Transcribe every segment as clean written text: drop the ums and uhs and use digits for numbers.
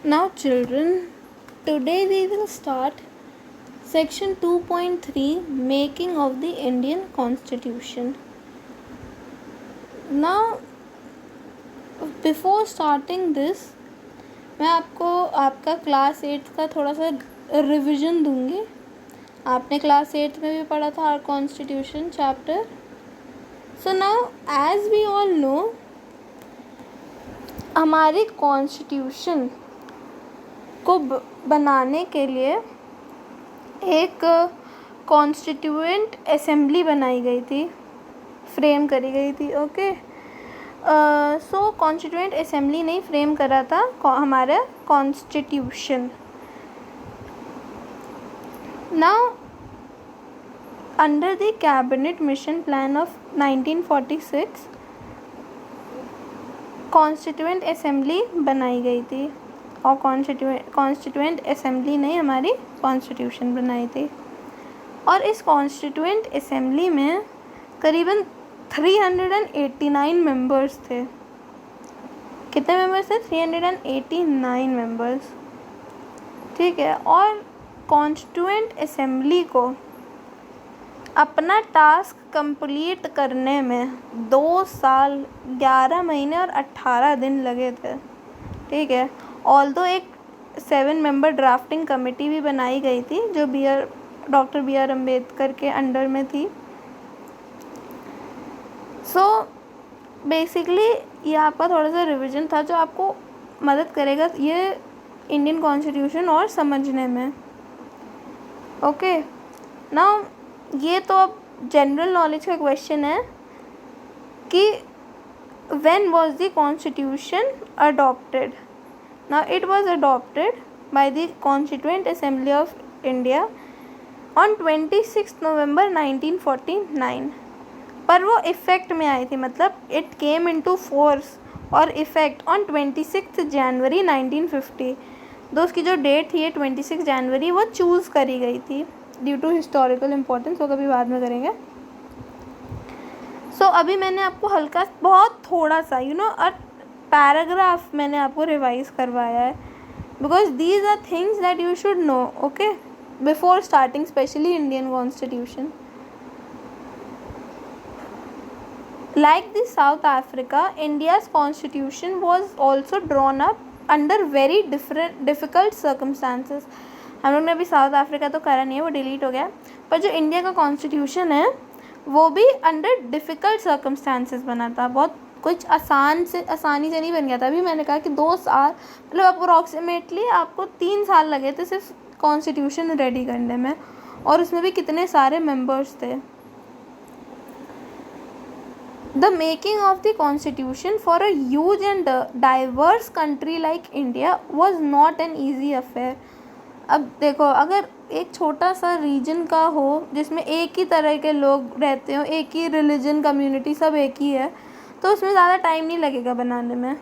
Now, children, today we will start section 2.3 Making of the Indian Constitution. Now, before starting this, मैं आपको आपका class 8 का थोड़ा सा रिवीजन दूंगी. आपने क्लास 8 में भी पढ़ा था our constitution chapter. So now as we all know, हमारी कॉन्स्टिट्यूशन को बनाने के लिए एक कॉन्स्टिट्यूएंट असेंबली बनाई गई थी, फ्रेम करी गई थी. ओके, सो कॉन्स्टिट्यूएंट असेंबली ने फ्रेम करा था हमारा constitution. Now under the cabinet mission plan of 1946 constituent assembly बनाई गई थी और कॉन्स्टिट्यूएंट असेंबली ने हमारी कॉन्स्टिट्यूशन बनाई थी. और इस कॉन्स्टिट्यूएंट असेंबली में करीबन 389 मेंबर्स थे. कितने मेंबर्स थे? 389 मेंबर्स. ठीक है. और कॉन्स्टिट्यूएंट असेंबली को अपना टास्क कंप्लीट करने में 2 साल 11 महीने और 18 दिन लगे थे. ठीक है. ऑल्दो एक 7 मेंबर ड्राफ्टिंग कमेटी भी बनाई गई थी जो डॉक्टर बी आर अम्बेडकर के अंडर में थी. सो बेसिकली ये आपका थोड़ा सा रिवीजन था जो आपको मदद करेगा ये इंडियन कॉन्स्टिट्यूशन और समझने में. ओके. नाउ ये तो अब जनरल नॉलेज का क्वेश्चन है कि when was the constitution adopted. Now it was adopted by the Constituent Assembly of India on 26 November 1949. पर वो इफ़ेक्ट में आई थी, मतलब इट केम इनटू फोर्स और इफ़ेक्ट ऑन 26 जनवरी 1950. तो उसकी जो डेट थी 26 जनवरी वो चूज़ करी गई थी ड्यू टू हिस्टोरिकल इम्पोर्टेंस. वो कभी बाद में करेंगे. सो अभी मैंने आपको हल्का बहुत थोड़ा सा पैराग्राफ मैंने आपको रिवाइज करवाया है because these are things that you should know. Okay, before starting specially Indian constitution. Like the South Africa, India's constitution was also drawn up under very difficult circumstances. हम लोग ने अभी साउथ अफ्रीका तो करा नहीं है, वो डिलीट हो गया. पर जो इंडिया का कॉन्स्टिट्यूशन है वो भी अंडर डिफ़िकल्ट सर्कमस्टांसेस बना था. बहुत कुछ आसानी से नहीं बन गया था. अभी मैंने कहा कि 2 साल, मतलब अप्रोक्सीमेटली आपको 3 साल लगे थे सिर्फ कॉन्स्टिट्यूशन रेडी करने में, और उसमें भी कितने सारे मेंबर्स थे. The making of the constitution for a huge and diverse country like India was not an easy affair. अब देखो, अगर एक छोटा सा रीजन का हो जिसमें एक ही तरह के लोग रहते हो, एक ही रिलीजन कम्युनिटी सब एक ही है, तो उसमें ज़्यादा टाइम नहीं लगेगा बनाने में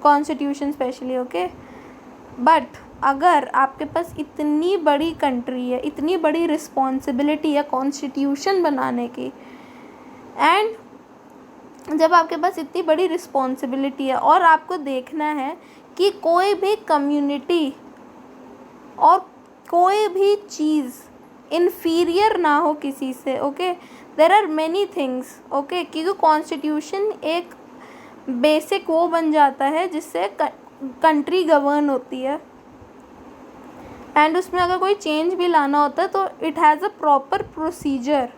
कॉन्स्टिट्यूशन स्पेशली. ओके. बट अगर आपके पास इतनी बड़ी कंट्री है, इतनी बड़ी रिस्पॉन्सिबिलिटी है कॉन्स्टिट्यूशन बनाने की, एंड जब आपके पास इतनी बड़ी रिस्पॉन्सिबिलिटी है और आपको देखना है कि कोई भी कम्युनिटी और कोई भी चीज़ इन्फीरियर ना हो किसी से. Okay. There are many things. Okay. क्योंकि कॉन्स्टिट्यूशन एक बेसिक वो बन जाता है जिससे कंट्री गवर्न होती है, एंड उसमें अगर कोई चेंज भी लाना होता है तो it has a proper procedure.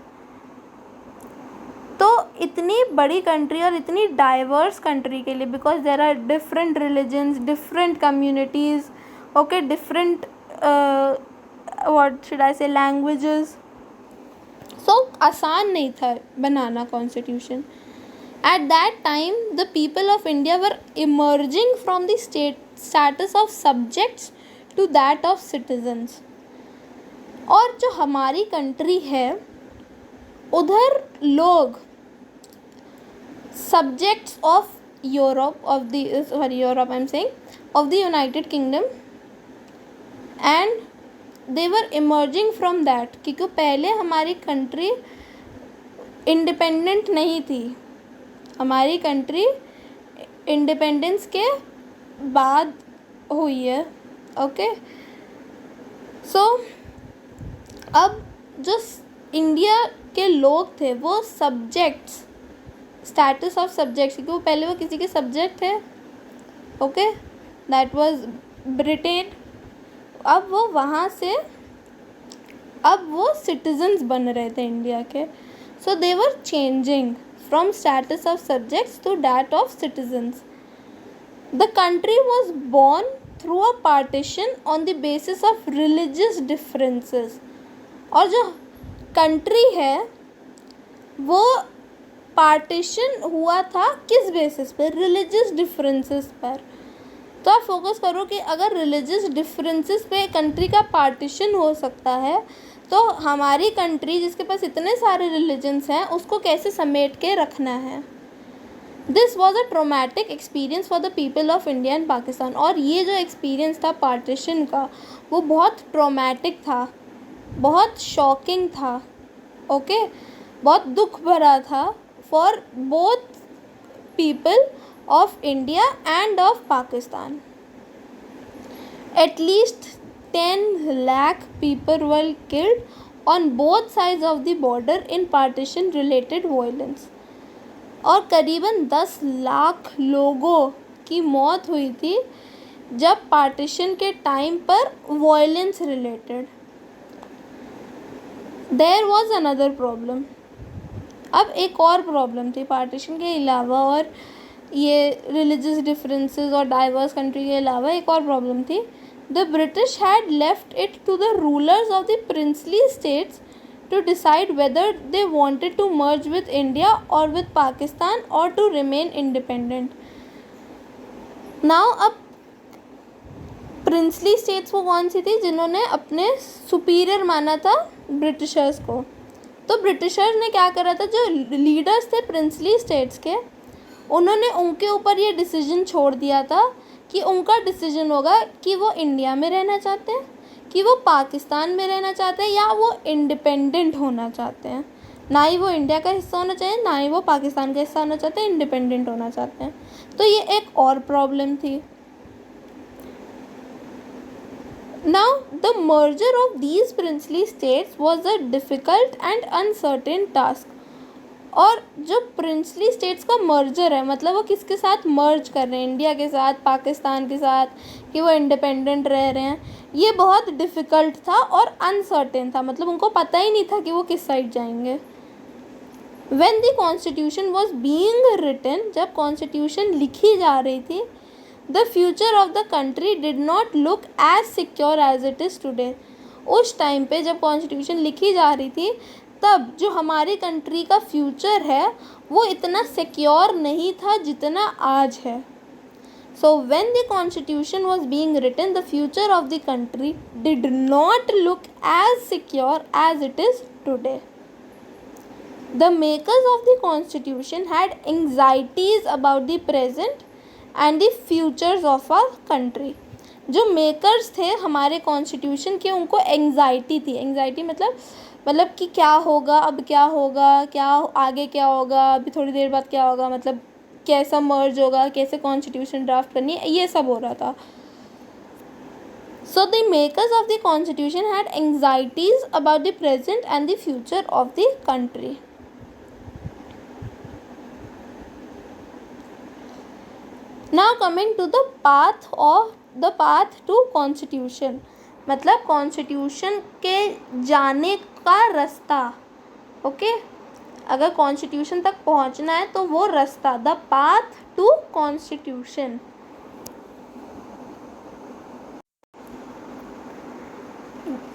तो इतनी बड़ी कंट्री और इतनी डाइवर्स कंट्री के लिए, because there are different religions, different communities, okay, different what should I say languages. So आसान नहीं था बनाना constitution. At that time the people of India were emerging from the status of subjects to that of citizens. और जो हमारी country है उधर लोग subjects of Europe I am saying of the United Kingdom, and they were emerging from that. क्योंकि पहले हमारी country independent नहीं थी. हमारी कंट्री इंडिपेंडेंस के बाद हुई है। ओके, सो अब जो इंडिया के लोग थे वो सब्जेक्ट्स, स्टेटस ऑफ सब्जेक्ट्स, क्योंकि वो पहले वो किसी के सब्जेक्ट थे, ओके, दैट वाज ब्रिटेन। अब वो वहाँ से अब वो सिटीजन्स बन रहे थे इंडिया के। So they were changing from status of subjects to that of citizens. The country was born through a partition on the basis of religious differences. और जो कंट्री है वो पार्टीशन हुआ था किस बेसिस पर? रिलीजियस डिफरेंसेस पर। तो आप फोकस करो कि अगर रिलीजियस डिफरेंसेस पे कंट्री का पार्टीशन हो सकता है तो हमारी कंट्री जिसके पास इतने सारे रिलीजन्स हैं उसको कैसे समेट के रखना है। This was a traumatic experience for the people of India and Pakistan. और ये जो एक्सपीरियंस था पार्टीशन का वो बहुत ट्रोमैटिक था, बहुत शॉकिंग था, ओके, बहुत दुख भरा था for both people of India and of Pakistan. At least 10 lakh people were killed on both sides of the border in partition related violence. और करीबन 10 लाख लोगों की मौत हुई थी जब पार्टीशन के टाइम पर violence related. There was another problem. अब एक और प्रॉब्लम थी पार्टीशन के अलावा और ये रिलीजियस डिफरेंसेस और डाइवर्स कंट्री के अलावा एक और प्रॉब्लम थी। The British had left it to the rulers of the princely states to decide whether they wanted to merge with India और विद पाकिस्तान और टू रिमेन इंडिपेंडेंट। नाउ अब princely states वो कौन सी थी? जिन्होंने अपने सुपीरियर माना था ब्रिटिशर्स को। तो ब्रिटिशर्स ने क्या करा था, जो लीडर्स थे प्रिंसली स्टेट्स के, उन्होंने उनके ऊपर ये डिसीजन छोड़ दिया था कि उनका डिसीजन होगा कि वो इंडिया में रहना चाहते हैं, कि वो पाकिस्तान में रहना चाहते हैं, या वो इंडिपेंडेंट होना चाहते हैं। ना ही वो इंडिया का हिस्सा होना चाहिए, ना ही वो पाकिस्तान का हिस्सा होना चाहते हैं, इंडिपेंडेंट होना चाहते हैं। तो ये एक और प्रॉब्लम थी। Now, the merger of these princely states was a difficult and uncertain task. और जो प्रिंसली स्टेट्स का मर्जर है, मतलब वो किसके साथ मर्ज कर रहे हैं, इंडिया के साथ, पाकिस्तान के साथ, कि वो इंडिपेंडेंट रह रहे हैं, ये बहुत डिफ़िकल्ट था और अनसर्टेन था। मतलब उनको पता ही नहीं था कि वो किस साइड जाएंगे। When the constitution was being written, जब कॉन्स्टिट्यूशन लिखी जा रही थी, the future of the country did not look as secure as it is today. उस टाइम पे जब कॉन्स्टिट्यूशन लिखी जा रही थी तब जो हमारी कंट्री का फ्यूचर है वो इतना सिक्योर नहीं था जितना आज है। So when the constitution was being written, the future of the country did not look as secure as it is today. The makers of the constitution had anxieties about the present and the futures of our country. जो makers थे हमारे constitution के, उनको anxiety थी। Anxiety मतलब कि क्या होगा, अब क्या होगा, क्या आगे क्या होगा, अभी थोड़ी देर बाद क्या होगा, मतलब कैसा मर्ज होगा, कैसे कॉन्स्टिट्यूशन ड्राफ्ट करनी है, ये सब हो रहा था। So the makers of the constitution had anxieties about the present and the future of the country. Now coming to the path to constitution, मतलब कॉन्स्टिट्यूशन के जाने का रास्ता, ओके, अगर कॉन्स्टिट्यूशन तक पहुंचना है तो वो रास्ता, the path to constitution.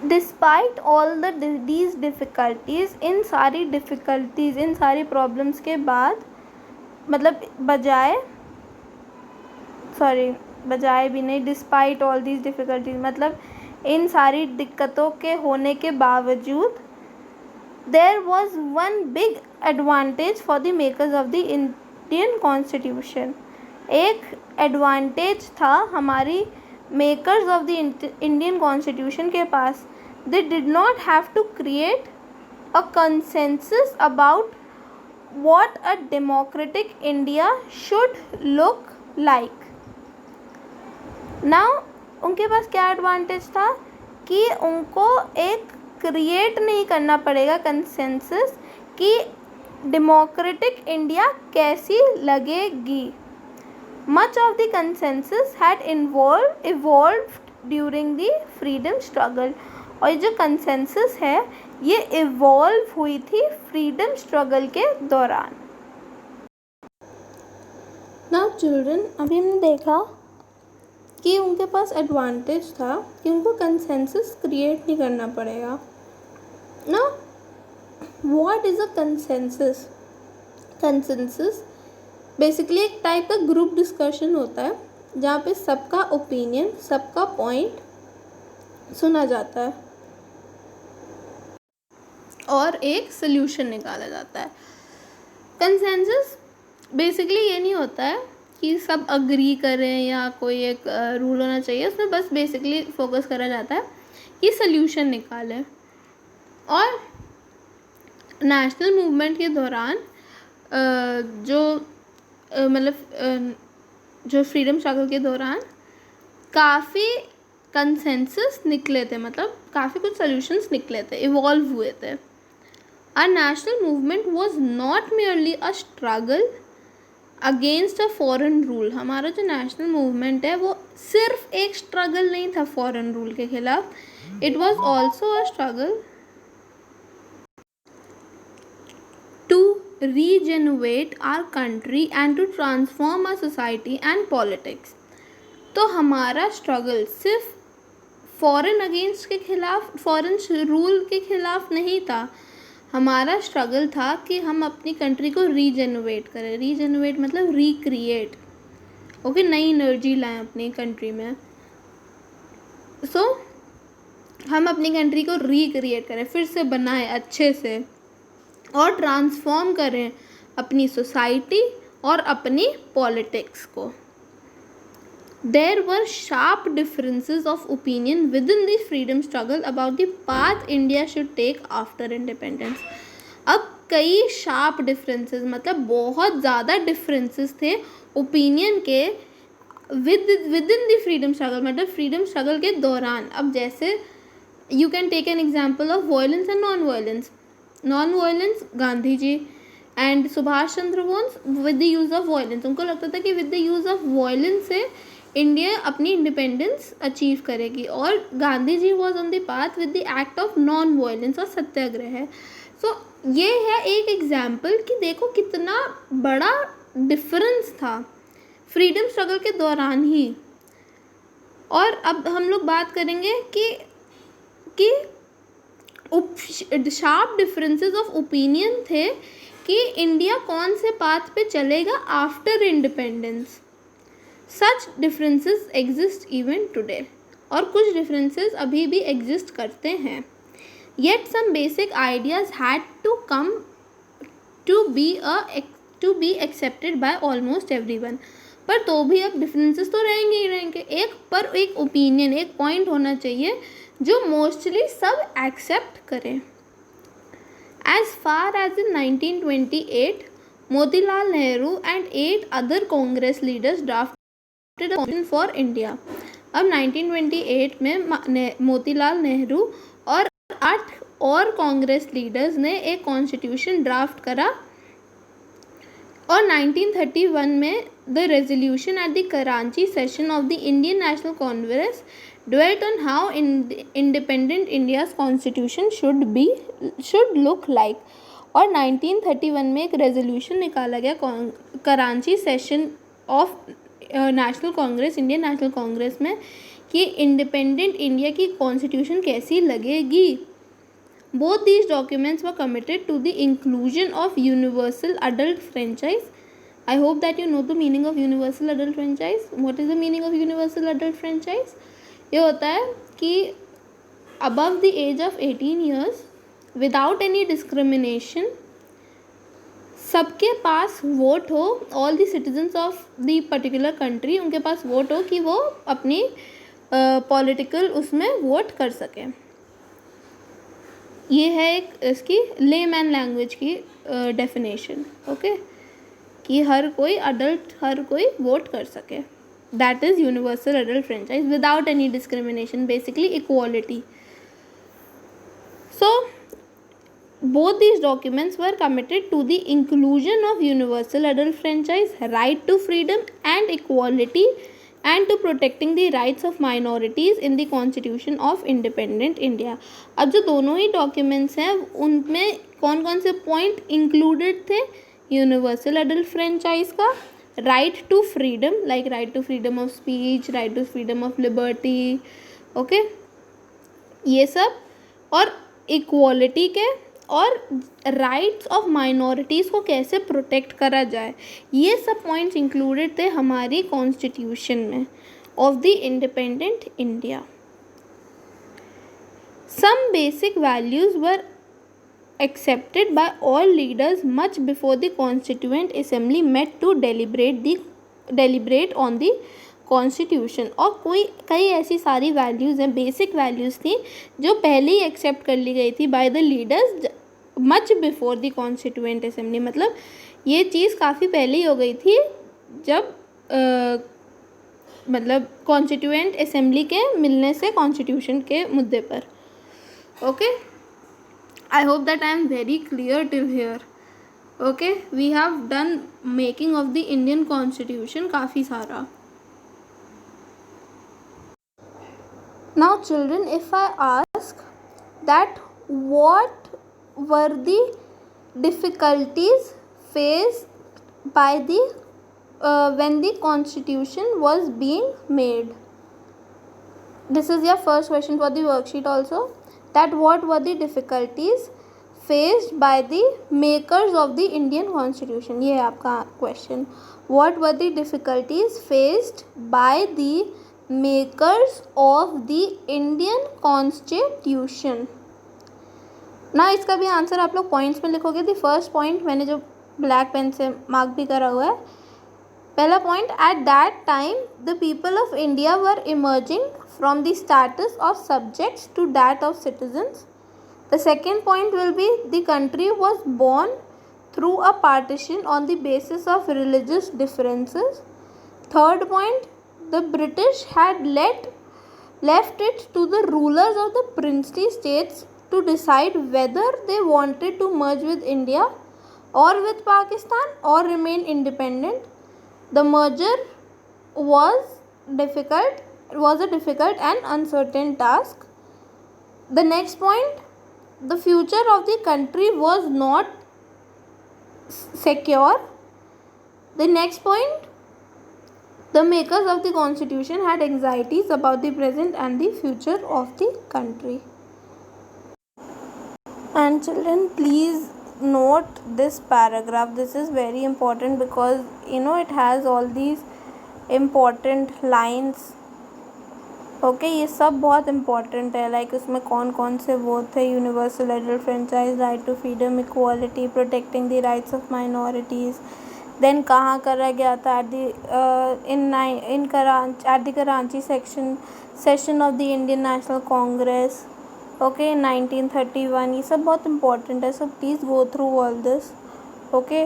Despite all these difficulties, इन सारी प्रॉब्लम्स के बाद, मतलब बजाय भी नहीं, डिस्पाइट ऑल दीज डिफ़िकल्टीज मतलब इन सारी दिक्कतों के होने के बावजूद, there was one big advantage for the makers of the Indian constitution. एक एडवांटेज था हमारी makers of the Indian constitution के पास। They did not have to create a consensus about what a democratic India should look like. Now उनके पास क्या advantage था कि उनको एक क्रिएट नहीं करना पड़ेगा कंसेंसस कि डेमोक्रेटिक इंडिया कैसी लगेगी. Much of the consensus had evolved during the freedom struggle. और ये जो कंसेंसस है ये इवॉल्व हुई थी फ्रीडम स्ट्रगल के दौरान. नाउ चिल्ड्रन, अभी हमने देखा कि उनके पास एडवांटेज था कि उनको कंसेंसस क्रिएट नहीं करना पड़ेगा. ना what is a consensus? Consensus basically एक टाइप का ग्रुप डिस्कशन होता है जहाँ पे सबका ओपिनियन, सबका पॉइंट सुना जाता है और एक सोल्यूशन निकाला जाता है. कंसेंसस बेसिकली ये नहीं होता है कि सब अग्री करें या कोई एक रूल होना चाहिए. उसमें बस बेसिकली फोकस करा जाता है कि सोल्यूशन निकालें. और नेशनल मूवमेंट के दौरान जो फ्रीडम स्ट्रगल के दौरान काफ़ी कंसेंसस निकले थे, मतलब काफ़ी कुछ सोल्यूशंस निकले थे, इवॉल्व हुए थे. Our national movement was not merely a struggle against a foreign rule. हमारा जो नेशनल मूवमेंट है वो सिर्फ एक स्ट्रगल नहीं था फॉरेन रूल के खिलाफ. It was also a struggle to regenerate our country and to transform our society and politics. तो हमारा स्ट्रगल सिर्फ फॉरेन अगेंस्ट के खिलाफ, फॉरेन रूल के खिलाफ नहीं था. हमारा स्ट्रगल था कि हम अपनी कंट्री को रीजेनरेट करें. रीजेनरेट मतलब रिक्रिएट. ओके, नई एनर्जी लाएं अपनी कंट्री में. सो हम अपनी कंट्री को रिक्रिएट करें, फिर से बनाएं अच्छे से और ट्रांसफॉर्म करें अपनी सोसाइटी और अपनी पॉलिटिक्स को. There were sharp differences of opinion within the freedom struggle about the path India should take after independence. अब कई sharp differences मतलब बहुत ज़्यादा differences थे opinion के within the freedom struggle, मतलब freedom struggle के दौरान. अब जैसे you can take an example of violence and non-violence. Non-violence Gandhi ji and Subhash Chandra Bose with the use of violence. उनको लगता था कि with the use of violence से इंडिया अपनी इंडिपेंडेंस अचीव करेगी. और Gandhi ji was on the path with the act of non violence और सत्याग्रह है. सो ये है एक एग्जाम्पल कि देखो कितना बड़ा डिफरेंस था फ्रीडम स्ट्रगल के दौरान ही. और अब हम लोग बात करेंगे कि शार्प डिफरेंसेस ऑफ ओपिनियन थे कि इंडिया कौन से पाथ पे चलेगा after independence. Such differences exist even today. और कुछ differences अभी भी exist करते हैं. Yet some basic ideas had to come to be accepted by almost everyone. पर तो भी अब differences तो रहेंगे ही रहेंगे. एक opinion, एक point होना चाहिए जो mostly सब accept करें. As far as in 1928, Motilal Nehru and 8 other Congress leaders drafted for India. अब 1928 में मोतीलाल नेहरू और 8 और कांग्रेस लीडर्स ने एक कॉन्स्टिट्यूशन ड्राफ्ट करा. और 1931 में the resolution eight the Karachi session of the Indian national Congress dwelt on how independent India's constitution should look like. और 1931 में एक रेजोल्यूशन निकाला गया Karachi session of national Congress, Indian national Congress में कि इंडिपेंडेंट इंडिया की कॉन्स्टिट्यूशन कैसी लगेगी. Both these documents were committed to the inclusion of universal adult franchise. I hope that you know the meaning of universal adult franchise. What is the meaning of universal adult franchise? ये होता है कि above the age of 18 years without any discrimination सबके पास vote हो. All the citizens of the particular country, उनके पास vote हो कि वो अपनी पॉलिटिकल उसमें वोट कर सकें. ये है एक इसकी लेमैन लैंग्वेज की डेफिनेशन. ओके, कि हर कोई अडल्ट, हर कोई वोट कर सके. that is universal adult franchise without any discrimination, basically equality. So both these documents were committed to the inclusion of universal adult franchise, right to freedom and equality, and to protecting the rights of minorities in the constitution of independent India. अब जो दोनों ही documents हैं उनमें कौन कौन से point included थे? Universal adult franchise का, right to freedom, like right to freedom of speech, right to freedom of liberty, okay, ये सब, और इक्वालिटी के, और राइट्स ऑफ माइनॉरिटीज़ को कैसे प्रोटेक्ट करा जाए, ये सब पॉइंट्स इंक्लूडेड थे हमारी कॉन्स्टिट्यूशन में of the independent India. Some basic values were accepted by all leaders much before the constituent assembly met to deliberate on the constitution. और कई ऐसी सारी वैल्यूज़ हैं, बेसिक वैल्यूज़ थी जो पहले ही एक्सेप्ट कर ली गई थी by the leaders much before the constituent assembly. मतलब ये चीज़ काफ़ी पहले ही हो गई थी जब मतलब कॉन्स्टिट्यूएंट असेंबली के मिलने से कॉन्स्टिट्यूशन के मुद्दे पर. Okay, I hope that I am very clear till here. Okay, we have done making of the Indian Constitution काफ़ी सारा. Now children, if I ask that what were the difficulties faced by the when the Constitution was being made, this is your first question for the worksheet also, that what were the difficulties faced by the makers of the Indian Constitution. ये है आपका question. What were the difficulties faced by the makers of the Indian Constitution? ना इसका भी answer आप लोग points में लिखोगे. दी फर्स्ट पॉइंट मैंने जो ब्लैक पेन से मार्क भी करा हुआ है. पहला point, eight that time the people of India were emerging from the status of subjects to that of citizens. The second point will be the country was born through a partition on the basis of religious differences. Third point, the British had left it to the rulers of the princely states to decide whether they wanted to merge with India or with Pakistan or remain independent. The merger was a difficult and uncertain task. The next point, the future of the country was not secure. The next point, the makers of the constitution had anxieties about the present and the future of the country. And children, please note this paragraph. This is very important because it has all these important lines. Okay, ये सब बहुत important है. Like उसमें कौन कौन से वो थे? Universal adult franchise, right to freedom, equality, protecting the rights of minorities. Then कहाँ करा गया था? At the Karachi session of the Indian national Congress, okay, 1931. ये सब बहुत इम्पॉर्टेंट है. So please go through all this. Okay.